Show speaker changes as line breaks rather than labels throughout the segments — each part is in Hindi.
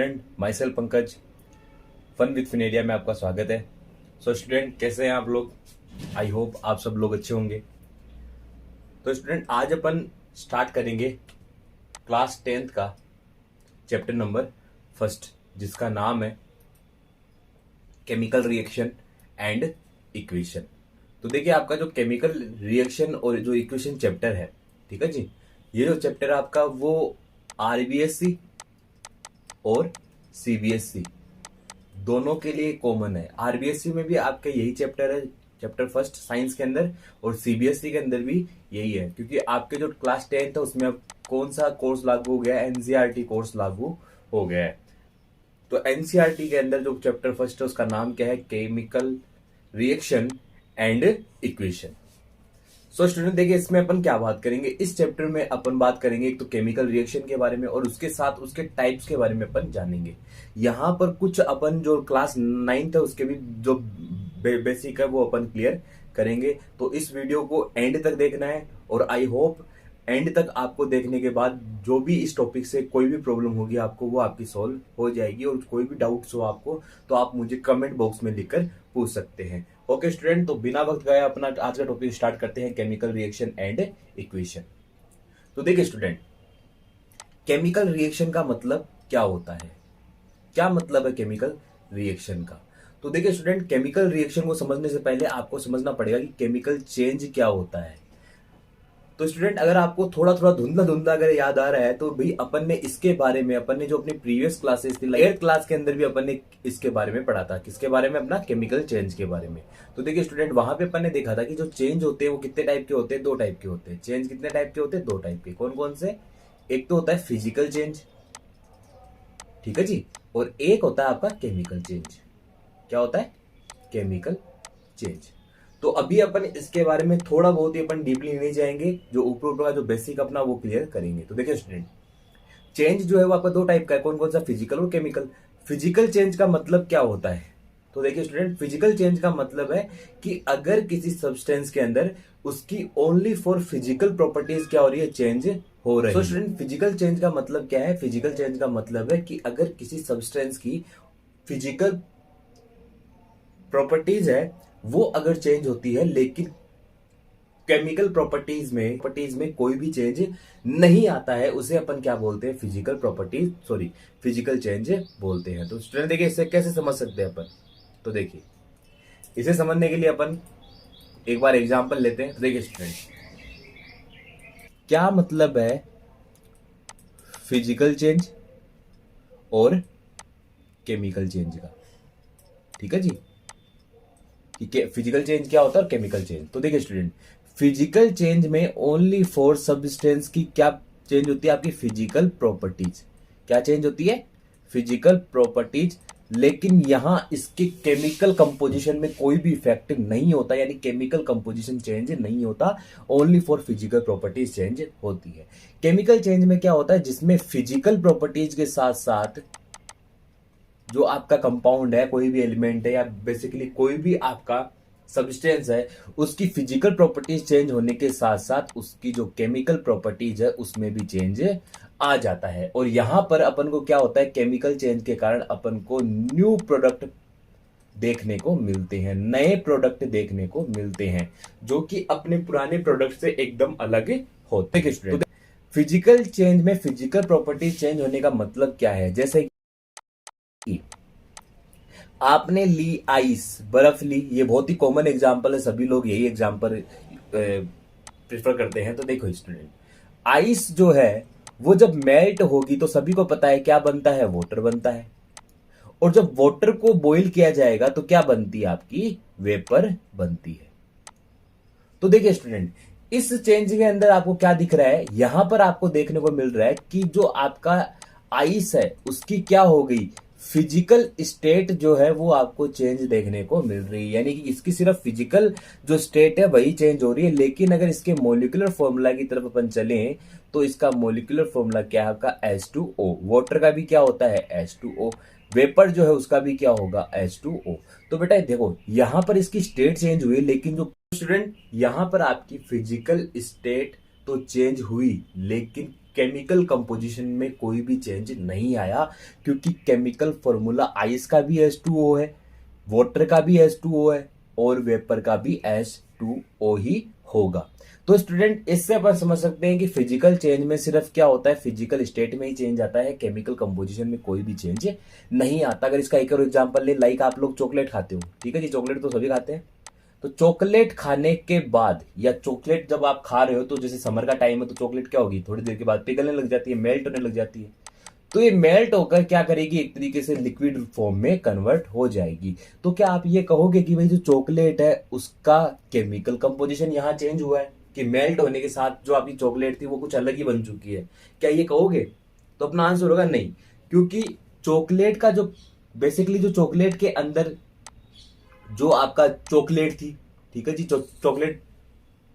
Student, myself Pankaj, fun with फिनेरिया में आपका स्वागत है। सो स्टूडेंट, कैसे हैं आप लोग? आई होप आप सब लोग अच्छे होंगे। तो स्टूडेंट, आज अपन स्टार्ट करेंगे क्लास 10th का चैप्टर नंबर फर्स्ट, जिसका नाम है केमिकल रिएक्शन एंड इक्वेशन। तो देखिए, आपका जो केमिकल रिएक्शन और जो इक्वेशन चैप्टर है, ठीक है जी, ये जो चैप्टर आपका वो आरबीएससी और सीबीएसई दोनों के लिए कॉमन है। आरबीएससी में भी आपका यही चैप्टर है, चैप्टर फर्स्ट साइंस के अंदर, और सीबीएसई के अंदर भी यही है, क्योंकि आपके जो क्लास 10 था उसमें अब कौन सा कोर्स लागू हो गया है? एनसीईआरटी कोर्स लागू हो गया है। तो एनसीईआरटी के अंदर जो चैप्टर फर्स्ट है उसका नाम क्या है? Chemical reaction and equation. So student, देखिए इसमें अपन क्या बात करेंगे। इस चैप्टर में अपन बात करेंगे एक तो केमिकल रिएक्शन के बारे में, और उसके साथ उसके टाइप्स के बारे में अपन जानेंगे। यहाँ पर कुछ अपन जो क्लास 9 है उसके भी जो बेसिक है वो अपन क्लियर करेंगे। तो इस वीडियो को एंड तक देखना है, और आई होप एंड तक आपको देखने के बाद जो भी इस टॉपिक से कोई भी प्रॉब्लम होगी आपको, वो आपकी सॉल्व हो जाएगी। और कोई भी डाउट्स हो आपको तो आप मुझे कमेंट बॉक्स में लिखकर पूछ सकते हैं। ओके स्टूडेंट, तो बिना वक्त गए अपना आज का टॉपिक स्टार्ट करते हैं, केमिकल रिएक्शन एंड इक्वेशन। तो देखिए स्टूडेंट, केमिकल रिएक्शन का मतलब क्या होता है? क्या मतलब है केमिकल रिएक्शन का? तो देखिए स्टूडेंट, केमिकल रिएक्शन को समझने से पहले आपको समझना पड़ेगा कि केमिकल चेंज क्या होता है। तो स्टूडेंट, अगर आपको थोड़ा थोड़ा धुंधला धुंधला अगर याद आ रहा है तो भाई अपन ने इसके बारे में, अपन ने जो अपनी प्रीवियस क्लासेस थी 8th क्लास के अंदर भी अपन ने इसके बारे में पढ़ा था। किसके बारे में? अपना केमिकल चेंज के बारे में। तो देखिए स्टूडेंट, वहां पे अपन ने देखा था कि जो चेंज होते हैं वो कितने टाइप के होते हैं? 2 टाइप के होते हैं। चेंज कितने टाइप के होते हैं? 2 टाइप के। कौन कौन से? एक तो होता है फिजिकल चेंज, ठीक है जी, और एक होता है आपका केमिकल चेंज। क्या होता है? Chemical change. तो अभी अपन इसके बारे में थोड़ा बहुत ही अपन डीपली नहीं जाएंगे, जो ऊपर ऊपर का जो बेसिक अपना वो क्लियर करेंगे। तो देखिए स्टूडेंट, चेंज जो है वो आपका 2 टाइप का है। कौन कौन सा? फिजिकल और केमिकल। फिजिकल चेंज का मतलब क्या होता है? तो देखिए स्टूडेंट, फिजिकल चेंज का मतलब है कि अगर किसी सब्सटेंस के अंदर उसकी ओनली फॉर फिजिकल प्रॉपर्टीज क्या हो रही है? चेंज हो रही है। तो स्टूडेंट, फिजिकल चेंज का मतलब क्या है? फिजिकल चेंज का मतलब है कि अगर किसी सब्सटेंस की फिजिकल प्रॉपर्टीज है वो अगर चेंज होती है, लेकिन केमिकल प्रॉपर्टीज में कोई भी चेंज नहीं आता है, उसे अपन क्या बोलते हैं? फिजिकल चेंज बोलते हैं। तो स्टूडेंट देखिए, इसे कैसे समझ सकते हैं अपन? तो देखिए, इसे समझने के लिए अपन एक बार एग्जांपल लेते हैं। तो देखिए स्टूडेंट, क्या मतलब है फिजिकल चेंज और केमिकल चेंज का? ठीक है जी, कि फिजिकल चेंज क्या होता है और केमिकल चेंज। तो देखिए स्टूडेंट, फिजिकल चेंज में ओनली फॉर सब्सटेंस की क्या चेंज होती है? आपकी फिजिकल प्रॉपर्टीज। क्या चेंज होती है? Physical properties. लेकिन यहां इसके केमिकल कंपोजिशन में कोई भी इफेक्ट नहीं होता, यानी केमिकल कंपोजिशन चेंज नहीं होता, only for physical properties change होती है। केमिकल चेंज में क्या होता है? जिसमें फिजिकल प्रॉपर्टीज के साथ साथ जो आपका कंपाउंड है, कोई भी एलिमेंट है, या बेसिकली कोई भी आपका सब्सटेंस है, उसकी फिजिकल प्रॉपर्टीज चेंज होने के साथ साथ उसकी जो केमिकल प्रॉपर्टीज है उसमें भी चेंज आ जाता है। और यहां पर अपन को क्या होता है? केमिकल चेंज के कारण अपन को न्यू प्रोडक्ट देखने को मिलते हैं, नए प्रोडक्ट देखने को मिलते हैं, जो कि अपने पुराने प्रोडक्ट से एकदम अलग होते हैं। तो फिजिकल चेंज में फिजिकल प्रॉपर्टीज चेंज होने का मतलब क्या है? जैसे आपने ली आइस, बर्फ ली, ये बहुत ही कॉमन एग्जांपल है, सभी लोग यही एग्जांपल प्रेफर करते हैं। तो देखो स्टूडेंट, आइस जो है वो जब मेल्ट होगी तो सभी को पता है क्या बनता है? वाटर बनता है। और जब वाटर को बॉईल किया जाएगा तो क्या बनती है? आपकी वेपर बनती है। तो देखिए स्टूडेंट, इस चेंज के अंदर आपको क्या दिख रहा है? यहां पर आपको देखने को मिल रहा है कि जो आपका आइस है उसकी क्या हो गई? फिजिकल स्टेट जो है वो आपको चेंज देखने को मिल रही है, यानी कि इसकी सिर्फ फिजिकल जो स्टेट है वही चेंज हो रही है। लेकिन अगर इसके मोलिकुलर फॉर्मूला की तरफ अपन चलें तो इसका मोलिकुलर फॉर्मूला क्या है? आपका H2O। वाटर का भी क्या होता है? H2O। वेपर जो है उसका भी क्या होगा? H2O। तो बेटा देखो, यहां पर इसकी स्टेट चेंज हुई, लेकिन जो स्टूडेंट यहां पर आपकी फिजिकल स्टेट तो चेंज हुई, लेकिन केमिकल कंपोजिशन में कोई भी चेंज नहीं आया, क्योंकि केमिकल फॉर्मूला आइस का भी H2O है, वाटर का भी H2O है और वेपर का भी H2O ही होगा। तो स्टूडेंट इससे अपन समझ सकते हैं कि फिजिकल चेंज में सिर्फ क्या होता है, फिजिकल स्टेट में ही चेंज आता है, केमिकल कंपोजिशन में कोई भी चेंज नहीं आता। अगर इसका एक और एग्जांपल ले, लाइक आप लोग चॉकलेट खाते हो, ठीक है जी, चॉकलेट तो सभी खाते हैं। तो चॉकलेट खाने के बाद या चॉकलेट जब आप खा रहे हो, तो जैसे समर का टाइम है तो चॉकलेट क्या होगी, थोड़ी देर के बाद पिघलने लग जाती है, मेल्ट होने लग जाती है। तो ये मेल्ट होकर क्या करेगी, एक तरीके से लिक्विड फॉर्म में कन्वर्ट हो जाएगी। तो क्या आप ये कहोगे कि भाई जो चॉकलेट है उसका केमिकल कंपोजिशन यहाँ चेंज हुआ है, कि मेल्ट होने के साथ जो आपकी चॉकलेट थी वो कुछ अलग ही बन चुकी है, क्या ये कहोगे? तो अपना आंसर होगा नहीं, क्योंकि चॉकलेट का जो बेसिकली जो चॉकलेट के अंदर जो आपका चॉकलेट थी, ठीक है जी, चॉकलेट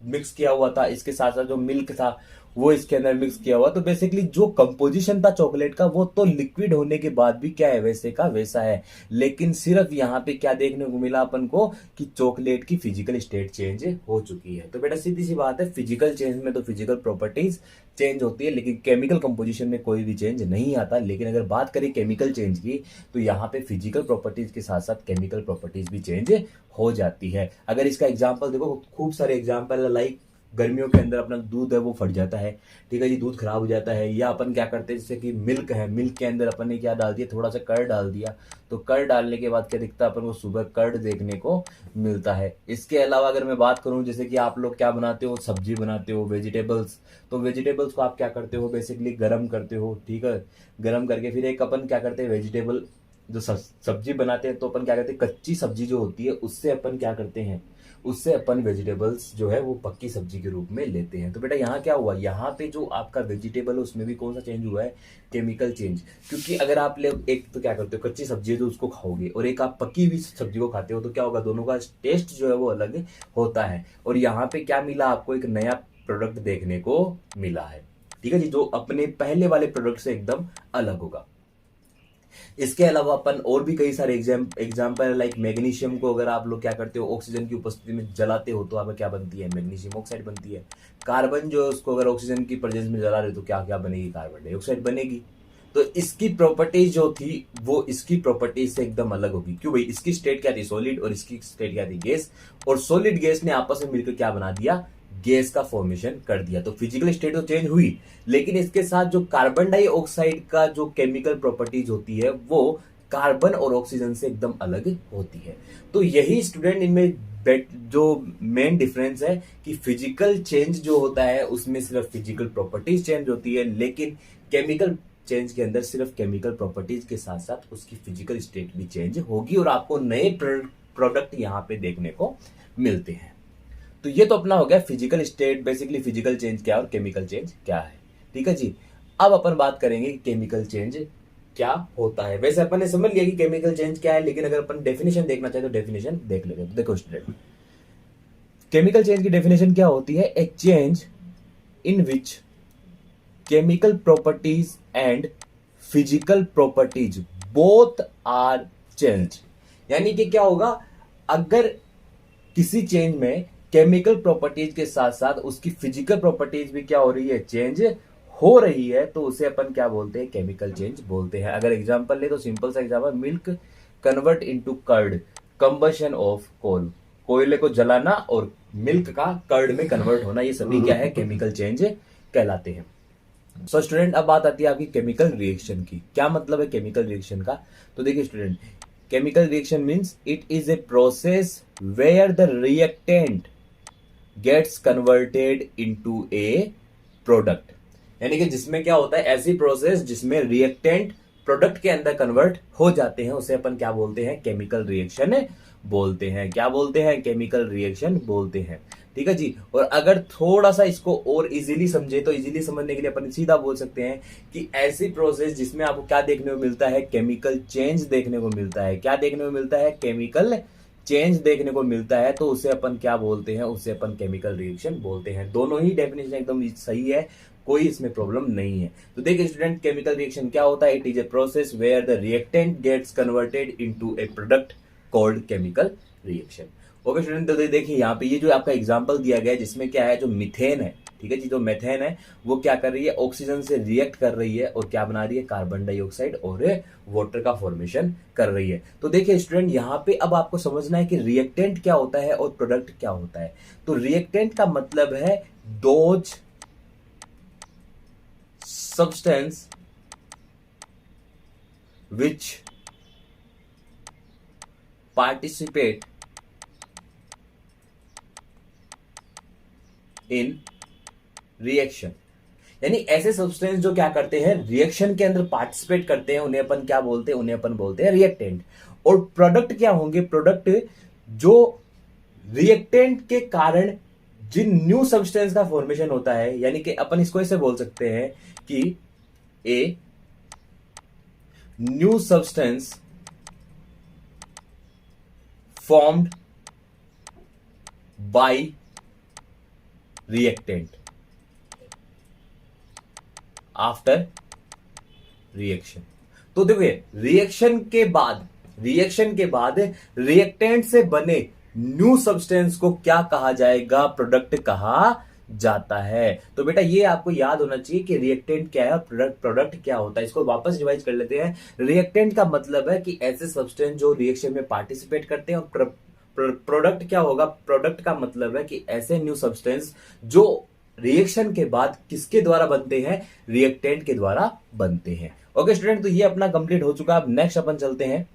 मिक्स किया हुआ था, इसके साथ साथ जो मिल्क था वो इसके अंदर मिक्स किया हुआ, तो बेसिकली जो कंपोजिशन था चॉकलेट का वो तो लिक्विड होने के बाद भी क्या है, वैसे का वैसा है। लेकिन सिर्फ यहाँ पे क्या देखने को मिला अपन को कि चॉकलेट की फिजिकल स्टेट चेंज हो चुकी है। तो बेटा सीधी सी बात है, फिजिकल चेंज में तो फिजिकल प्रॉपर्टीज चेंज होती है, लेकिन केमिकल कंपोजिशन में कोई भी चेंज नहीं आता। लेकिन अगर बात करें केमिकल चेंज की, तो यहाँ पे फिजिकल प्रॉपर्टीज के साथ साथ केमिकल प्रॉपर्टीज भी चेंज हो जाती है। अगर इसका एग्जाम्पल देखो, खूब सारे एग्जाम्पल है, लाइक गर्मियों के अंदर अपना दूध है वो फट जाता है, ठीक है जी, दूध खराब हो जाता है। या अपन क्या करते हैं, जैसे कि मिल्क है, मिल्क के अंदर अपन ने क्या डाल दिया, थोड़ा सा कर्ड डाल दिया, तो कर्ड डालने के बाद क्या दिखता है अपन को, सुबह कर्ड देखने को मिलता है। इसके अलावा अगर मैं बात करूं, जैसे कि आप लोग क्या बनाते हो, सब्जी बनाते हो, वेजिटेबल्स, तो वेजिटेबल्स को आप क्या करते हो, बेसिकली गर्म करते हो, ठीक है, गर्म करके फिर एक अपन क्या करते हैं, वेजिटेबल जो सब्जी बनाते हैं, तो अपन क्या करते हैं, कच्ची सब्जी जो होती है उससे अपन क्या करते हैं, उससे अपन वेजिटेबल्स जो है वो पक्की सब्जी के रूप में लेते हैं। तो बेटा यहाँ क्या हुआ, यहाँ पे जो आपका वेजिटेबल है उसमें भी कौन सा चेंज हुआ है, केमिकल चेंज। क्योंकि अगर आप लोग एक तो क्या करते हो, कच्ची सब्जी है तो उसको खाओगे, और एक आप पकी हुई सब्जी को खाते हो, तो क्या होगा, दोनों का टेस्ट जो है वो अलग होता है। और यहाँ पे क्या मिला आपको, एक नया प्रोडक्ट देखने को मिला है, ठीक है जी, जो अपने पहले वाले प्रोडक्ट से एकदम अलग होगा। इसके अलावा अपन और भी कई सारे एग्जाम्पल, लाइक मैग्नीशियम को अगर आप लोग क्या करते हो, ऑक्सीजन की उपस्थिति में जलाते हो तो आपका क्या बनती है, मैग्नीशियम ऑक्साइड बनती है। कार्बन जो है उसको अगर ऑक्सीजन की प्रेजेंस में जला रहे तो क्या क्या बनेगी, कार्बन डाइऑक्साइड बनेगी। तो इसकी प्रॉपर्टीज जो थी वो इसकी प्रॉपर्टीज से एकदम अलग होगी। क्यों भाई, इसकी स्टेट क्या थी, सॉलिड, और इसकी स्टेट क्या थी, गैस, और सॉलिड गैस ने आपस में मिलकर क्या बना दिया, गैस का फॉर्मेशन कर दिया। तो फिजिकल स्टेट तो चेंज हुई, लेकिन इसके साथ जो कार्बन डाइऑक्साइड का जो केमिकल प्रॉपर्टीज होती है वो कार्बन और ऑक्सीजन से एकदम अलग होती है। तो यही स्टूडेंट इनमें जो मेन डिफरेंस है कि फिजिकल चेंज जो होता है उसमें सिर्फ फिजिकल प्रॉपर्टीज चेंज होती है, लेकिन केमिकल चेंज के अंदर सिर्फ केमिकल प्रॉपर्टीज के साथ साथ उसकी फिजिकल स्टेट भी चेंज होगी और आपको नए प्रोडक्ट यहाँ पे देखने को मिलते हैं। तो ये तो अपना हो गया physical state, basically physical change क्या और केमिकल चेंज क्या है, ठीक है जी। अब अपन बात करेंगे कि केमिकल चेंज क्या होता है। वैसे अपन ने समझ लिया कि केमिकल चेंज क्या है, लेकिन अगर अपन डेफिनेशन देखना चाहे तो डेफिनेशन देख लेते हैं। देखो स्टूडेंट, केमिकल चेंज की डेफिनेशन क्या होती है, a change in which chemical properties and physical properties both are change. यानी कि क्या होगा, अगर किसी चेंज में केमिकल प्रॉपर्टीज के साथ साथ उसकी फिजिकल प्रॉपर्टीज भी क्या हो रही है, चेंज हो रही है, तो उसे अपन क्या बोलते हैं, केमिकल चेंज बोलते हैं। अगर एग्जांपल ले तो सिंपल सा example, milk convert into curd, combustion of coal, कोयले को जलाना और मिल्क का कर्ड में कन्वर्ट होना, ये सभी क्या है, केमिकल चेंज कहलाते हैं। सो स्टूडेंट, अब बात आती है आपकी केमिकल रिएक्शन की। क्या मतलब है केमिकल रिएक्शन का, तो देखिए student, chemical reaction means it is a process where the reactant gets converted into a product। यानी कि जिसमें क्या होता है, ऐसी प्रोसेस जिसमें रिएक्टेंट प्रोडक्ट के अंदर कन्वर्ट हो जाते हैं, उसे अपन क्या बोलते हैं, केमिकल रिएक्शन बोलते हैं। क्या बोलते हैं, केमिकल रिएक्शन बोलते हैं, ठीक है जी। और अगर थोड़ा सा इसको और इजीली समझे तो इजीली समझने के लिए अपन सीधा बोल सकते हैं कि ऐसी प्रोसेस जिसमें आपको क्या देखने को मिलता है, केमिकल चेंज देखने को मिलता है। क्या देखने को मिलता है, केमिकल चेंज देखने को मिलता है, तो उसे अपन क्या बोलते हैं, उसे अपन केमिकल रिएक्शन बोलते हैं। दोनों ही डेफिनेशन एकदम सही है, कोई इसमें प्रॉब्लम नहीं है। तो देखिए स्टूडेंट, केमिकल रिएक्शन क्या होता है, it is a process where the reactant gets converted into a product called chemical reaction. Okay student, तो देखिए यहाँ पे ये जो आपका एग्जांपल दिया गया है जिसमें क्या है, जो मीथेन है, ठीक है जी। जो मेथेन है वो क्या कर रही है, ऑक्सीजन से रिएक्ट कर रही है और क्या बना रही है, कार्बन डाइऑक्साइड और वाटर का फॉर्मेशन कर रही है। तो देखिए स्टूडेंट, यहां पे अब आपको समझना है कि रिएक्टेंट क्या होता है और प्रोडक्ट क्या होता है। तो रिएक्टेंट का मतलब है those substance which participate in reaction, यानी ऐसे सब्सटेंस जो क्या करते हैं, रिएक्शन के अंदर पार्टिसिपेट करते हैं, उन्हें अपन क्या बोलते हैं, उन्हें अपन बोलते हैं रिएक्टेंट। और प्रोडक्ट क्या होंगे, प्रोडक्ट जो रिएक्टेंट के कारण जिन न्यू सब्सटेंस का फॉर्मेशन होता है, यानी कि अपन इसको ऐसे बोल सकते हैं कि ए new substance formed by reactant after reaction। तो देखिए रिएक्शन के बाद रिएक्टेंट से बने न्यू सब्सटेंस को क्या कहा जाएगा, प्रोडक्ट कहा जाता है। तो बेटा ये आपको याद होना चाहिए कि रिएक्टेंट क्या है और प्रोडक्ट क्या होता है। इसको वापस रिवाइज कर लेते हैं। रिएक्टेंट का मतलब है कि ऐसे सब्सटेंस जो रिएक्शन में पार्टिसिपेट करते हैं, और प्रोडक्ट क्या होगा, प्रोडक्ट का मतलब है कि ऐसे न्यू सब्सटेंस जो रिएक्शन के बाद किसके द्वारा बनते हैं, रिएक्टेंट के द्वारा बनते हैं। ओके स्टूडेंट, तो ये अपना कंप्लीट हो चुका। अब नेक्स्ट अपन चलते हैं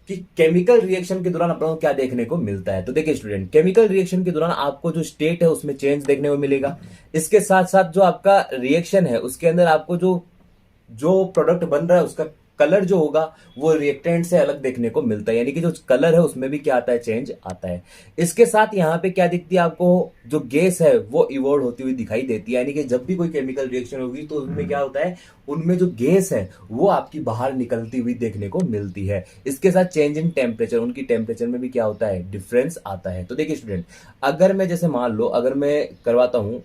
कि केमिकल रिएक्शन के दौरान अपन को क्या देखने को मिलता है। तो देखिए स्टूडेंट, केमिकल रिएक्शन के दौरान आपको जो स्टेट है उसमें चेंज देखने को मिलेगा। इसके साथ साथ जो आपका रिएक्शन है उसके अंदर आपको जो प्रोडक्ट बन रहा है उसका कलर जो होगा वो रिएक्टेंट से अलग देखने को मिलता है, यानी कि जो कलर है उसमें भी क्या आता है, चेंज आता है। इसके साथ यहाँ पे क्या दिखती है आपको, जो गैस है वो इवॉल्व होती हुई दिखाई देती है, यानी कि जब भी कोई केमिकल रिएक्शन होगी तो उसमें क्या होता है, उनमें जो गैस है वो आपकी बाहर निकलती हुई देखने को मिलती है। इसके साथ चेंज इन टेम्परेचर, उनकी टेम्परेचर में भी क्या होता है, डिफरेंस आता है। तो देखिए स्टूडेंट, अगर मैं जैसे मान लो, अगर मैं करवाता हूं,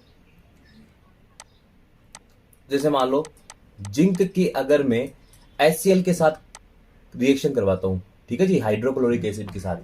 जैसे मान लो जिंक की अगर मैं HCl के साथ रिएक्शन करवाता हूं, ठीक है जी, हाइड्रोक्लोरिक एसिड के साथ,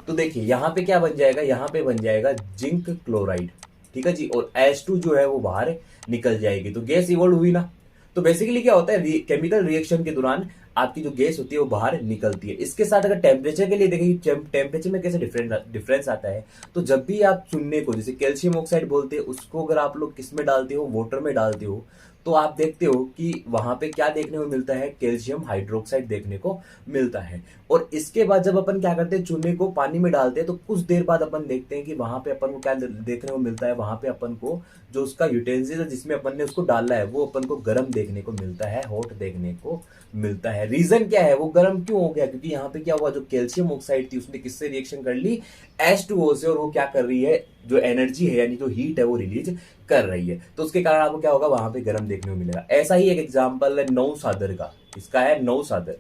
तो देखिए यहां पे क्या बन जाएगा, यहां पे बन जाएगा जिंक क्लोराइड, ठीक है जी, और H2 जो है वो बाहर निकल जाएगी। तो गैस इवॉल्व हुई ना। तो बेसिकली क्या होता है, केमिकल रिएक्शन के दौरान आपकी जो गैस होती है वो बाहर निकलती है। इसके साथ अगर टेम्परेचर के लिए देखेंगे, टेम्परेचर में कैसे डिफरेंस आता है, तो जब भी आप चुनने को, जैसे कैल्शियम ऑक्साइड बोलते हैं, उसको अगर आप लोग किस में डालते हो, वाटर में डालते हो, तो आप देखते हो कि वहां पे क्या देखने को मिलता है, कैल्शियम हाइड्रोक्साइड देखने को मिलता है। और इसके बाद जब अपन क्या करते हैं, चूने को पानी में डालते हैं, तो कुछ देर बाद अपन देखते हैं कि वहां पे अपन को क्या देखने को मिलता है, वहां पे अपन को जो उसका यूटेंसिल है जिसमें अपन ने उसको डाला है वो अपन को गर्म देखने को मिलता है, हॉट देखने को मिलता है। रीजन क्या है, वो गर्म क्यों हो गया, क्योंकि यहाँ पे क्या हुआ, जो कैल्शियम ऑक्साइड थी उसने किससे रिएक्शन कर ली, H2O से, और वो क्या कर रही है, जो एनर्जी है यानी जो हीट है वो रिलीज कर रही है। तो उसके कारण आपको क्या होगा, वहां पे गर्म देखने को मिलेगा। ऐसा ही एक एग्जांपल है नौसागर का, इसका है नौसागर।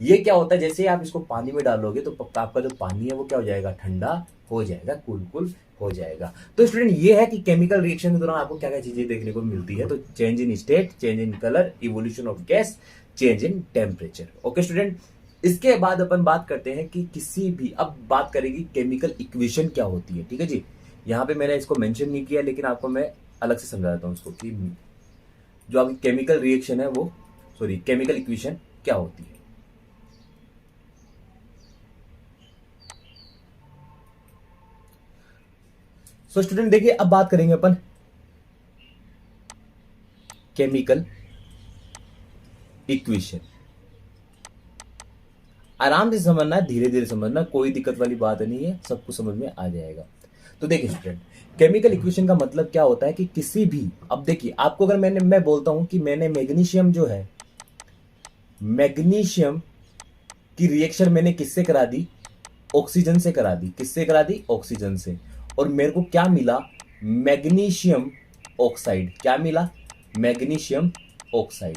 ये क्या होता है, जैसे आप इसको पानी में डालोगे तो आपका जो पानी है वो क्या हो जाएगा, ठंडा हो जाएगा, कूल हो जाएगा। तो स्टूडेंट ये है कि केमिकल रिएक्शन के दौरान आपको क्या क्या चीजें देखने को मिलती है। तो change in state, change in colour, evolution of gas, change in temperature. Okay student, इसके बाद अपन बात करते हैं कि किसी भी, अब बात करेंगे केमिकल इक्वेशन क्या होती है, ठीक है जी। यहाँ पे मैंने इसको मेंशन नहीं किया, लेकिन आपको मैं अलग से समझा देता हूँ उसको कि जो आपकी केमिकल रिएक्शन है वो, सॉरी, केमिकल इक्वेशन क्या होती है। सो स्टूडेंट देखिए, अब बात करेंगे अपन केमिकल इक्वेशन। आराम से समझना, धीरे धीरे समझना, कोई दिक्कत वाली बात नहीं है, सब कुछ समझ में आ जाएगा। तो देखिए स्टूडेंट, केमिकल इक्वेशन का मतलब क्या होता है कि किसी भी, अब देखिए आपको अगर मैं बोलता हूं कि मैंने मैग्नीशियम जो है, मैग्नीशियम की रिएक्शन मैंने किससे करा दी, ऑक्सीजन से करा दी। किससे करा दी, ऑक्सीजन से। और मेरे को क्या मिला, मैग्नीशियम ऑक्साइड। क्या मिला, मैग्नीशियम ऑक्साइड।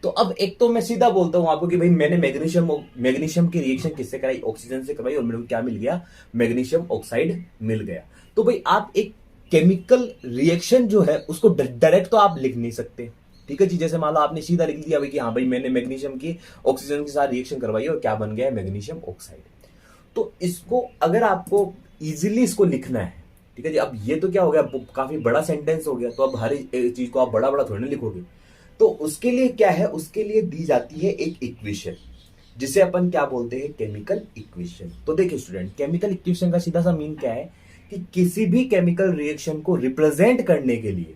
तो अब एक तो मैं सीधा बोलता हूं आपको कि भाई मैंने मैग्नीशियम की रिएक्शन किससे कराई, ऑक्सीजन से करवाई, और मेरे को क्या मिल गया, मैग्नीशियम ऑक्साइड मिल गया। तो भाई आप एक केमिकल रिएक्शन जो है उसको डायरेक्ट तो आप लिख नहीं सकते, ठीक है जी। जैसे मान लो आपने सीधा लिख दिया भाई कि हाँ भाई मैंने मैग्नीशियम की ऑक्सीजन के साथ रिएक्शन करवाई और क्या बन गया है, मैग्नीशियम ऑक्साइड। तो इसको अगर आपको इजीली इसको लिखना है, ठीक है जी। अब ये तो क्या हो गया, काफी बड़ा सेंटेंस हो गया, तो अब हर एक चीज को आप बड़ा बड़ा थोड़ी ना लिखोगे। तो उसके लिए क्या है, उसके लिए दी जाती है एक इक्वेशन, जिसे अपन क्या बोलते हैं, केमिकल इक्वेशन। तो देखिए स्टूडेंट, केमिकल इक्वेशन का सीधा सा मीन क्या है कि किसी भी केमिकल रिएक्शन को रिप्रेजेंट करने के लिए,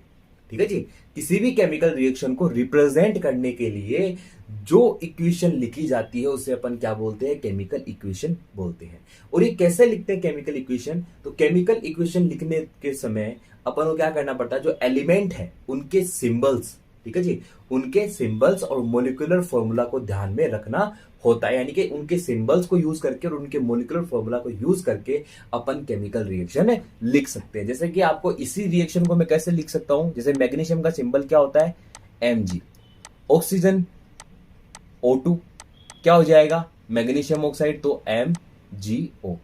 ठीक है जी, किसी भी केमिकल रिएक्शन को रिप्रेजेंट करने के लिए जो इक्वेशन लिखी जाती है उसे अपन क्या बोलते हैं, केमिकल इक्वेशन बोलते हैं। और ये कैसे लिखते हैं केमिकल इक्वेशन, तो केमिकल इक्वेशन लिखने के समय अपन को क्या करना पड़ता है, जो एलिमेंट है उनके सिंबल्स, ठीक है जी, उनके सिंबल्स और मोलिकुलर फॉर्मूला को ध्यान में रखना होता है। यानी कि उनके सिंबल्स को यूज करके और उनके मोलिकुलर फॉर्मूला को यूज करके अपन केमिकल रिएक्शन लिख सकते हैं। जैसे कि आपको इसी रिएक्शन को मैं कैसे लिख सकता हूं, जैसे मैग्नीशियम का सिंबल क्या होता है, Mg, ऑक्सीजन O2 क्या हो जाएगा, मैग्नीशियम ऑक्साइड, तो MgO,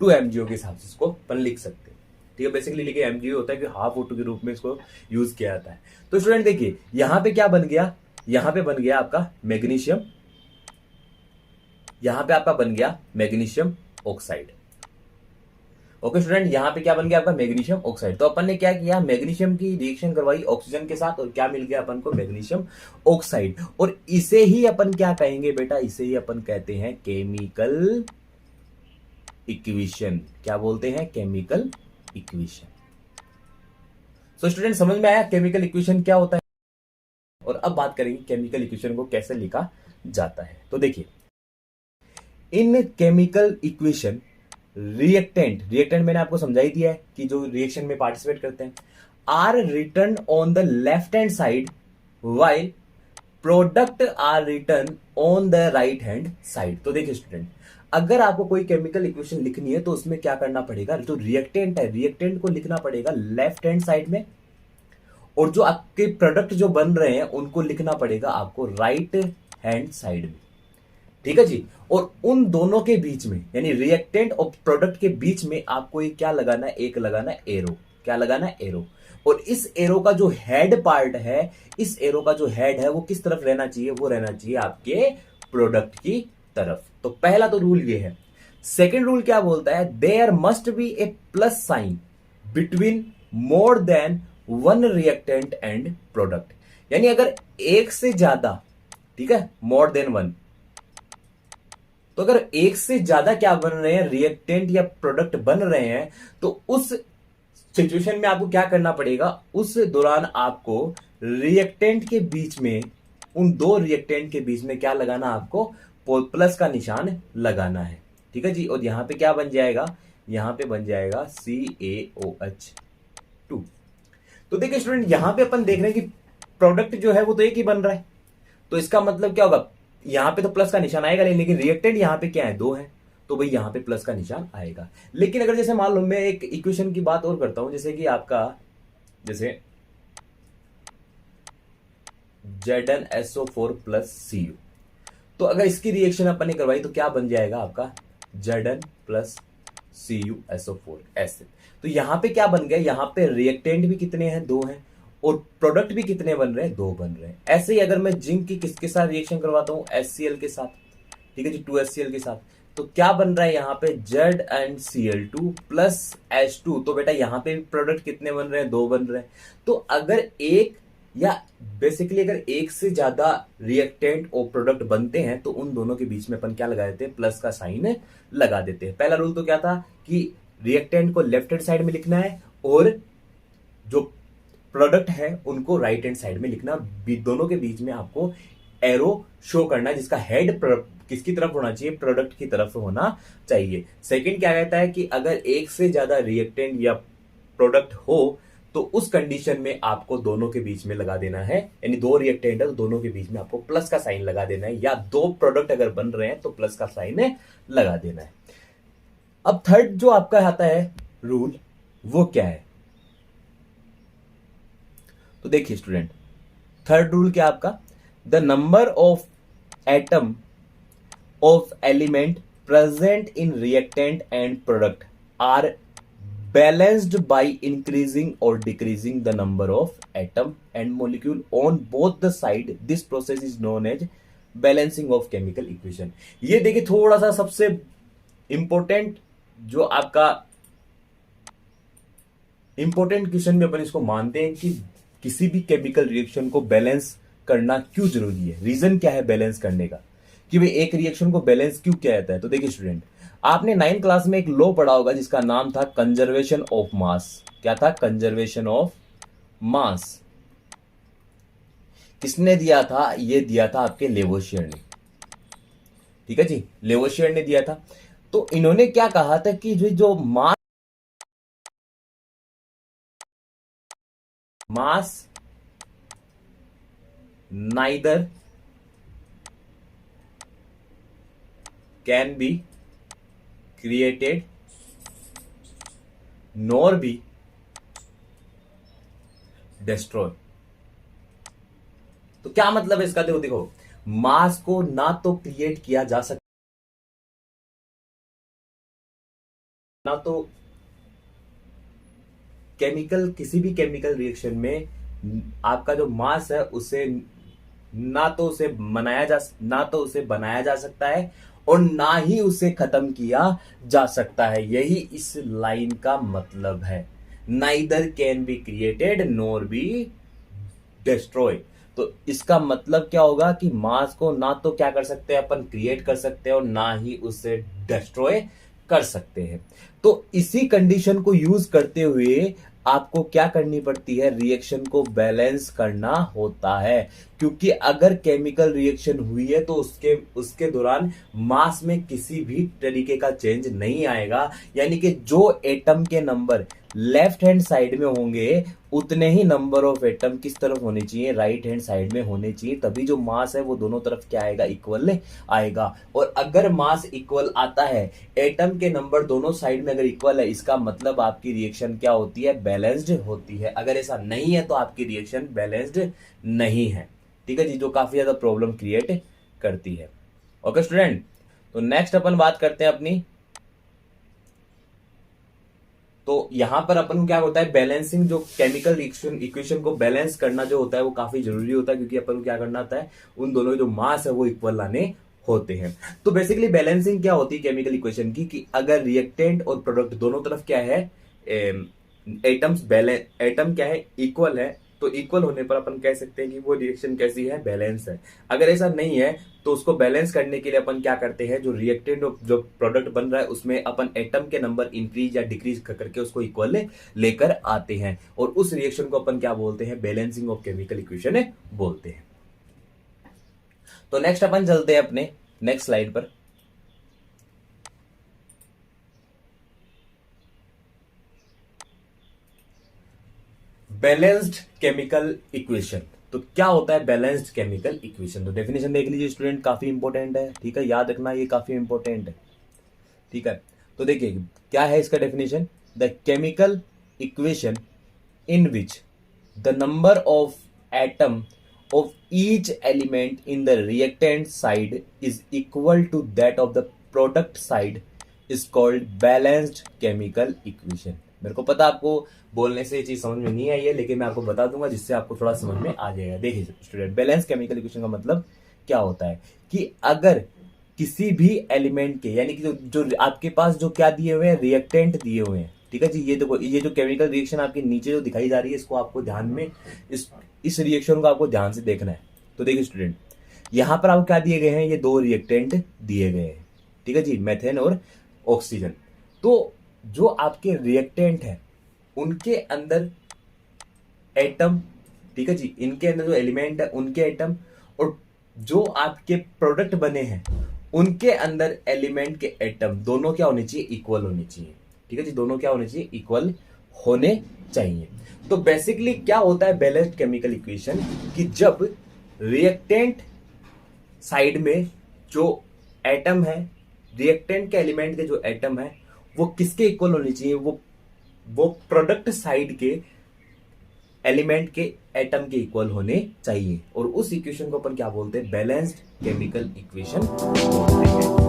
2 MgO के हिसाब से इसको अपन लिख सकते हैं। ठीक है, बेसिकली लिखे MgO होता है कि हाफ O2 के रूप में इसको यूज किया जाता है। तो स्टूडेंट देखिए यहां पे क्या बन गया, यहां पे बन गया आपका मैग्नीशियम, यहां पे आपका बन गया मैग्नीशियम ऑक्साइड। ओके स्टूडेंट, यहां पे क्या बन गया आपका, मैग्नीशियम ऑक्साइड। तो अपन ने क्या किया, मैग्नीशियम की रिएक्शन करवाई ऑक्सीजन के साथ और क्या मिल गया अपन को, मैग्नीशियम ऑक्साइड। और इसे ही अपन क्या कहेंगे बेटा, इसे ही अपन कहते हैं केमिकल इक्वेशन। क्या बोलते हैं, केमिकल इक्वेशन। सो स्टूडेंट समझ में आया केमिकल इक्वेशन क्या होता है। और अब बात करेंगे केमिकल इक्वेशन को कैसे लिखा जाता है। तो देखिए इन केमिकल इक्वेशन रिएक्टेंट मैंने आपको समझा ही दिया है कि जो रिएक्शन में पार्टिसिपेट करते हैं, are return on the left hand side while product are return on the right hand side. तो देखिए स्टूडेंट, अगर आपको कोई केमिकल इक्वेशन लिखनी है तो उसमें क्या करना पड़ेगा, जो रिएक्टेंट है रिएक्टेंट को लिखना पड़ेगा लेफ्ट हैंड साइड में, और जो आपके प्रोडक्ट जो बन रहे हैं उनको लिखना पड़ेगा आपको राइट हैंड साइड में। ठीक है जी। और उन दोनों के बीच में, यानी रिएक्टेंट और प्रोडक्ट के बीच में आपको ये क्या लगाना है, एक लगाना है एरो। क्या लगाना है, एरो। और इस एरो का जो हेड पार्ट है, इस एरो का जो हेड है वो किस तरफ रहना चाहिए, वो रहना चाहिए आपके प्रोडक्ट की तरफ। तो पहला तो रूल ये है। सेकेंड रूल क्या बोलता है, there must be a plus sign between more than one reactant and product. यानी अगर एक से ज्यादा, ठीक है, मोर देन वन, तो अगर एक से ज्यादा क्या बन रहे हैं, रिएक्टेंट या प्रोडक्ट बन रहे हैं, तो उस सिचुएशन में आपको क्या करना पड़ेगा, उस दौरान आपको रिएक्टेंट के बीच में, उन दो रिएक्टेंट के बीच में क्या लगाना, आपको प्लस का निशान लगाना है। ठीक है जी। और यहां पे क्या बन जाएगा, यहां पे बन जाएगा CaOH2। तो देखिए स्टूडेंट, यहां पे अपन देख रहे हैं कि प्रोडक्ट जो है वो तो एक ही बन रहा है, तो इसका मतलब क्या होगा, यहां पे तो प्लस का निशान आएगा, लेकिन रिएक्टेंट यहां पे क्या है, दो है, तो भाई यहां पे प्लस का निशान आएगा। लेकिन अगर जैसे मान लो मैं एक इक्वेशन की बात और करता हूं, जैसे कि आपका जैसे ZnSO4 प्लस Cu, तो अगर इसकी रिएक्शन अपन ने करवाई तो क्या बन जाएगा आपका, Zn प्लस CuSO4 एसिड। तो यहां पे क्या बन गया, यहां पे रिएक्टेंट भी कितने हैं, दो हैं, और प्रोडक्ट भी कितने बन रहे हैं, दो बन रहे हैं। ऐसे ही अगर मैं जिंक की किसके साथ रिएक्शन करवाता हूं, HCl के साथ, ठीक है जी, 2HCl के साथ, तो क्या बन रहा है यहां पे, ZnCl2 प्लस H2। तो बेटा यहां पे भी प्रोडक्ट कितने बन रहे हैं, दो बन रहे हैं। तो अगर एक या बेसिकली अगर एक से ज्यादा रिएक्टेंट और प्रोडक्ट बनते हैं तो उन दोनों के बीच में अपन क्या लगा देते हैं, प्लस का साइन लगा देते हैं। पहला रूल तो क्या था कि रिएक्टेंट को लेफ्ट हैंड साइड में लिखना है और जो प्रोडक्ट है उनको राइट हैंड साइड में लिखना, दोनों के बीच में आपको एरो शो करना है जिसका हेड किसकी तरफ होना चाहिए, प्रोडक्ट की तरफ होना चाहिए। सेकंड क्या कहता है कि अगर एक से ज्यादा रिएक्टेंट या प्रोडक्ट हो तो उस कंडीशन में आपको दोनों के बीच में लगा देना है, यानी दो रिएक्टेंट है तो दोनों के बीच में आपको प्लस का साइन लगा देना है, या दो प्रोडक्ट अगर बन रहे हैं तो प्लस का साइन लगा देना है। अब थर्ड जो आपका आता है रूल, वो क्या है, तो देखिए स्टूडेंट, थर्ड रूल क्या आपका, the number of atom of element present in reactant and product are balanced by increasing or decreasing the number of atom and molecule on both the side. This process is known as balancing of chemical equation. ये देखिए थोड़ा सा सबसे इंपॉर्टेंट जो आपका इंपॉर्टेंट क्वेश्चन में अपन इसको मानते हैं कि किसी भी केमिकल रिएक्शन को बैलेंस करना क्यों जरूरी है, रीजन क्या है बैलेंस करने का, कि भाई एक रिएक्शन को बैलेंस क्यों किया जाता है। तो देखिए स्टूडेंट, आपने 9th क्लास में एक लॉ पढ़ा होगा जिसका नाम था कंजर्वेशन ऑफ मास। क्या था? Conservation of mass. किसने दिया था? ये दिया था आपके लेवोशियर ने। ठीक है जी, लेवोशियर ने दिया था। तो इन्होंने क्या कहा था कि जो mass neither can be created nor be destroy. तो क्या मतलब है इसका? देखो, मास को ना तो क्रिएट किया जा सकता, ना तो किसी भी केमिकल रिएक्शन में आपका जो मास है उसे ना तो उसे बनाया जा सकता है और ना ही उसे खत्म किया जा सकता है। यही इस लाइन का मतलब है, neither can be created nor be destroy. तो इसका मतलब क्या होगा कि मास को ना तो क्या कर सकते हैं अपन, क्रिएट कर सकते हैं, और ना ही उसे डिस्ट्रॉय कर सकते हैं। तो इसी कंडीशन को यूज करते हुए आपको क्या करनी पड़ती है, रिएक्शन को बैलेंस करना होता है। क्योंकि अगर केमिकल रिएक्शन हुई है तो उसके दौरान मास में किसी भी तरीके का चेंज नहीं आएगा, यानी कि जो एटम के नंबर लेफ्ट हैंड साइड में होंगे उतने ही नंबर ऑफ एटम किस तरफ होने चाहिए, राइट हैंड साइड में होने चाहिए। तभी जो मास है वो दोनों तरफ क्या आएगा, इक्वल आएगा। और अगर मास इक्वल आता है, एटम के नंबर दोनों साइड में अगर इक्वल है, इसका मतलब आपकी रिएक्शन क्या होती है, बैलेंस्ड होती है। अगर ऐसा नहीं है तो आपकी रिएक्शन बैलेंस्ड नहीं है। ठीक है जी, जो काफी ज्यादा प्रॉब्लम क्रिएट करती है। ओके स्टूडेंट, तो नेक्स्ट अपन बात करते हैं अपनी। तो यहां पर अपन को क्या होता है, बैलेंसिंग, जो केमिकल इक्वेशन को बैलेंस करना जो होता है वो काफी जरूरी होता है, क्योंकि अपन को क्या करना होता है, उन दोनों जो मास है वो इक्वल लाने होते हैं। तो बेसिकली बैलेंसिंग क्या होती है केमिकल इक्वेशन की, कि अगर रिएक्टेंट और प्रोडक्ट दोनों तरफ क्या है, एटम क्या है, इक्वल है, तो इक्वल होने पर अपन कह सकते हैं कि वो रिएक्शन कैसी है, बैलेंस है। अगर ऐसा नहीं है तो उसको बैलेंस करने के लिए अपन क्या करते हैं, जो रिएक्टेंट और जो प्रोडक्ट बन रहा है उसमें अपन एटम के नंबर इंक्रीज या डिक्रीज करके उसको इक्वल लेकर आते हैं, और उस रिएक्शन को अपन क्या बोलते हैं, बैलेंसिंग ऑफ केमिकल इक्वेशन बोलते हैं। तो नेक्स्ट अपन चलते हैं अपने नेक्स्ट स्लाइड पर। Balanced chemical equation. तो क्या होता है बैलेंस्ड केमिकल इक्वेशन? तो डेफिनेशन देख लीजिए स्टूडेंट, काफी इंपॉर्टेंट है। ठीक है, याद रखना, ये काफी इंपॉर्टेंट है। ठीक है, तो देखिए क्या है इसका definition, the chemical equation in which the number of atom of each element in the reactant side is equal to that of the product side is called balanced chemical equation। मेरे को पता आपको बोलने से ये चीज समझ में नहीं आई है, लेकिन मैं आपको बता दूंगा जिससे आपको थोड़ा समझ में आ जाएगा। देखिए स्टूडेंट, बैलेंस केमिकल इक्वेशन का मतलब क्या होता है कि अगर किसी भी एलिमेंट के, यानी कि जो आपके पास जो क्या दिए हुए हैं, रिएक्टेंट दिए हुए हैं। ठीक है जी, ये देखो, ये जो केमिकल रिएक्शन आपके नीचे जो दिखाई जा रही है, इसको आपको ध्यान में, इस रिएक्शन को आपको ध्यान से देखना है। तो देखिए स्टूडेंट, यहां पर आपको क्या दिए गए हैं, ये दो रिएक्टेंट दिए गए हैं। ठीक है जी, मेथेन और ऑक्सीजन। तो जो आपके रिएक्टेंट है उनके अंदर एटम, ठीक है जी, इनके अंदर जो एलिमेंट है उनके एटम, और जो आपके प्रोडक्ट बने हैं उनके अंदर एलिमेंट के एटम दोनों क्या होने चाहिए, इक्वल होने चाहिए। ठीक है जी, दोनों क्या होने चाहिए, इक्वल होने चाहिए। तो बेसिकली क्या होता है बैलेंस्ड केमिकल इक्वेशन, कि जब रिएक्टेंट साइड में जो एटम है, रिएक्टेंट के एलिमेंट के जो एटम है वो किसके इक्वल होने चाहिए, वो प्रोडक्ट साइड के एलिमेंट के एटम के इक्वल होने चाहिए। और उस इक्वेशन को अपन क्या बोलते हैं, बैलेंस्ड केमिकल इक्वेशन बोलते हैं।